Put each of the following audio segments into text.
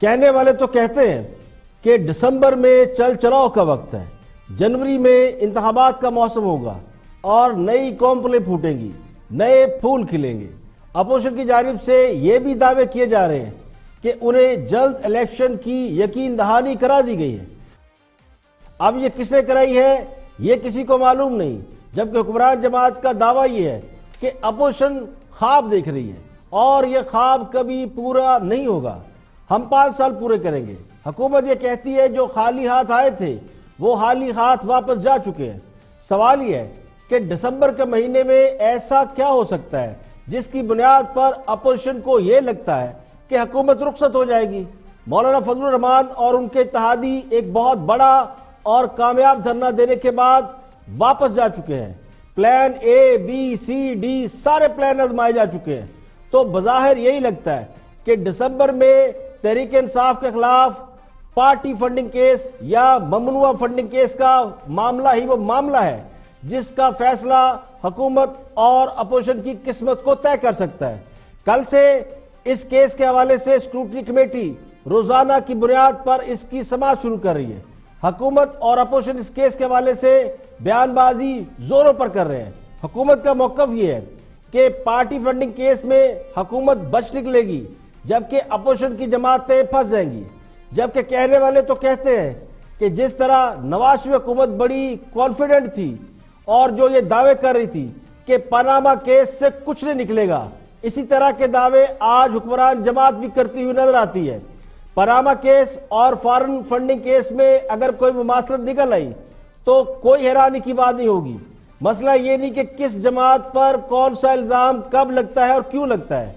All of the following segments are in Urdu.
کہنے والے تو کہتے ہیں کہ دسمبر میں چل چلاؤ کا وقت ہے، جنوری میں انتخابات کا موسم ہوگا اور نئی قومیں پھوٹیں گی، نئے پھول کھلیں گے۔ اپوزیشن کی جانب سے یہ بھی دعوے کیے جا رہے ہیں کہ انہیں جلد الیکشن کی یقین دہانی کرا دی گئی ہے۔ اب یہ کس نے کرائی ہے یہ کسی کو معلوم نہیں، جبکہ حکمران جماعت کا دعویٰ یہ ہے کہ اپوزیشن خواب دیکھ رہی ہے اور یہ خواب کبھی پورا نہیں ہوگا۔ ہم 5 سال پورے کریں گے۔ حکومت یہ کہتی ہے جو خالی ہاتھ آئے تھے وہ خالی ہاتھ واپس جا چکے ہیں۔ سوال یہ ہے کہ دسمبر کے مہینے میں ایسا کیا ہو سکتا ہے جس کی بنیاد پر اپوزیشن کو یہ لگتا ہے کہ حکومت رخصت ہو جائے گی۔ مولانا فضل الرحمان اور ان کے اتحادی ایک بہت بڑا اور کامیاب دھرنا دینے کے بعد واپس جا چکے ہیں۔ پلان اے بی سی ڈی سارے پلان آزمائے جا چکے ہیں۔ تو بظاہر یہی لگتا ہے کہ دسمبر میں تحریک انصاف کے خلاف پارٹی فنڈنگ کیس یا ممنوعہ فنڈنگ کیس کا معاملہ ہی وہ معاملہ ہے جس کا فیصلہ حکومت اور اپوزیشن کی قسمت کو طے کر سکتا ہے۔ کل سے اس کیس کے حوالے سے اسکروٹنی کمیٹی روزانہ کی بنیاد پر اس کی سماعت شروع کر رہی ہے۔ حکومت اور اپوزیشن اس کیس کے حوالے سے بیان بازی زوروں پر کر رہے ہیں۔ حکومت کا موقف یہ ہے کہ پارٹی فنڈنگ کیس میں حکومت بچ نکلے گی جبکہ اپوزیشن کی جماعتیں پھنس جائیں گی، جبکہ کہنے والے تو کہتے ہیں کہ جس طرح نواز شریف حکومت بڑی کانفیڈنٹ تھی اور جو یہ دعوے کر رہی تھی کہ پاناما کیس سے کچھ نہیں نکلے گا، اسی طرح کے دعوے آج حکمران جماعت بھی کرتی ہوئی نظر آتی ہے۔ پاناما کیس اور فارن فنڈنگ کیس میں اگر کوئی مماثلت نکل آئی تو کوئی حیرانی کی بات نہیں ہوگی۔ مسئلہ یہ نہیں کہ کس جماعت پر کون سا الزام کب لگتا ہے اور کیوں لگتا ہے،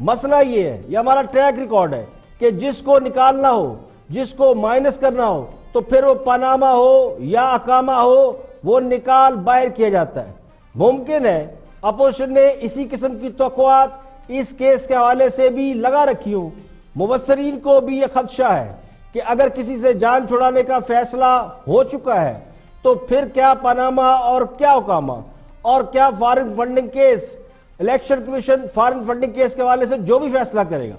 مسئلہ یہ ہے، یہ ہمارا ٹریک ریکارڈ ہے کہ جس کو نکالنا ہو، جس کو مائنس کرنا ہو تو پھر وہ پاناما ہو یا اقامہ ہو وہ نکال باہر کیا جاتا ہے۔ ممکن ہے اپوزیشن نے اسی قسم کی توقعات اس کیس کے حوالے سے بھی لگا رکھی ہوں۔ مبصرین کو بھی یہ خدشہ ہے کہ اگر کسی سے جان چھڑانے کا فیصلہ ہو چکا ہے تو پھر کیا پاناما اور کیا اقامہ اور کیا foreign funding case, election commission foreign funding case کے حوالے سے جو بھی فیصلہ کرے گا،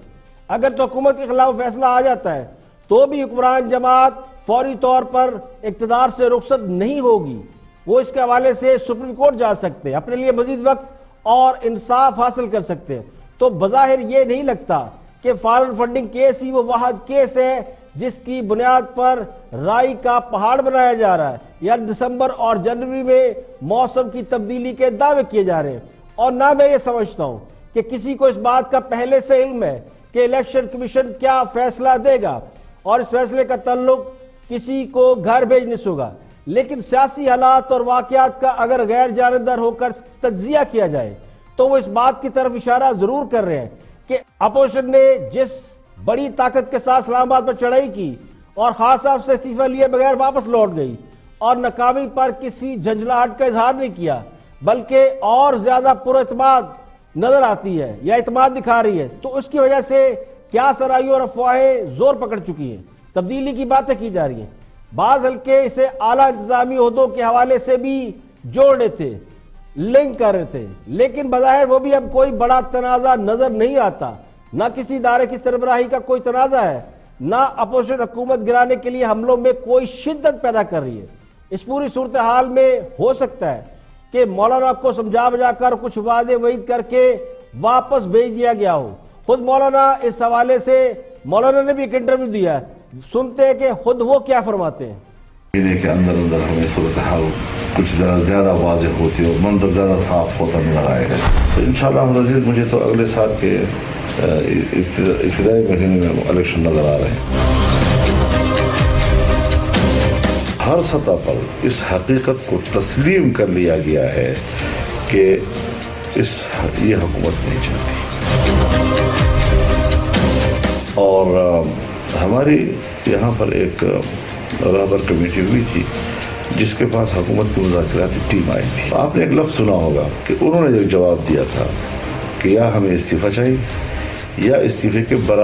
اگر تو حکومت کے خلاف فیصلہ آ جاتا ہے تو بھی حکمران جماعت فوری طور پر اقتدار سے رخصت نہیں ہوگی۔ وہ اس کے حوالے سے سپریم کورٹ جا سکتے ہیں، اپنے لیے مزید وقت اور انصاف حاصل کر سکتے ہیں۔ تو بظاہر یہ نہیں لگتا کہ فارن فنڈنگ کیس ہی وہ واحد کیس ہے جس کی بنیاد پر رائی کا پہاڑ بنایا جا رہا ہے یا دسمبر اور جنوری میں موسم کی تبدیلی کے دعوے کیے جا رہے ہیں۔ اور نہ میں یہ سمجھتا ہوں کہ کسی کو اس بات کا پہلے سے علم ہے کہ الیکشن کمیشن کیا فیصلہ دے گا اور اس فیصلے کا تعلق کسی کو گھر بھیجنے سے ہوگا، لیکن سیاسی حالات اور واقعات کا اگر غیر جانبدار ہو کر تجزیہ کیا جائے تو وہ اس بات کی طرف اشارہ ضرور کر رہے ہیں کہ اپوزیشن نے جس بڑی طاقت کے ساتھ اسلام آباد پر چڑھائی کی اور خاص صاحب سے استعفیٰ لیے بغیر واپس لوٹ گئی اور ناکامی پر کسی جھنجھلاہٹ کا اظہار نہیں کیا بلکہ اور زیادہ پر اعتماد نظر آتی ہے یا اعتماد دکھا رہی ہے، تو اس کی وجہ سے کیا سرائیوں اور افواہیں زور پکڑ چکی ہیں، تبدیلی کی باتیں کی جا رہی ہیں۔ بعض حلقے اسے اعلیٰ انتظامی عہدوں کے حوالے سے بھی جوڑ رہے تھے، لنک کر رہے تھے، لیکن بظاہر وہ بھی اب کوئی بڑا تنازع نظر نہیں آتا۔ نہ کسی ادارے کی سربراہی کا کوئی تنازع ہے، نہ اپوزیشن حکومت گرانے کے لیے حملوں میں کوئی شدت پیدا کر رہی ہے۔ اس پوری صورتحال میں ہو سکتا ہے کہ مولانا کو سمجھا بجا کر کچھ وعدے وعید کر کے واپس بھیج دیا گیا ہو۔ خود مولانا اس حوالے سے مولانا نے بھی ایک انٹرویو دیا ہے، سنتے ہیں کہ خود وہ کیا فرماتے ہیں۔ مہینے کے اندر ہمیں صورتحال کچھ ذرا زیادہ واضح ہوتی ہے، منظر زیادہ صاف ہوتا نظر آئے گا۔ تو انشاءاللہ العزیز مجھے تو اگلے سال کے ابتدائی مہینے میں الیکشن نظر آ رہے ہیں۔ ہر سطح پر اس حقیقت کو تسلیم کر لیا گیا ہے کہ یہ حکومت نہیں چلتی، اور ہماری یہاں پر ایک رہبر کمیٹی ہوئی تھی جس کے پاس حکومت کی مذاکراتی ٹیم آئی تھی۔ آپ نے ایک لفظ سنا ہوگا کہ انہوں نے ایک جواب دیا تھا کہ یا ہمیں استعفیٰ چاہیے یا استعفے کے برابر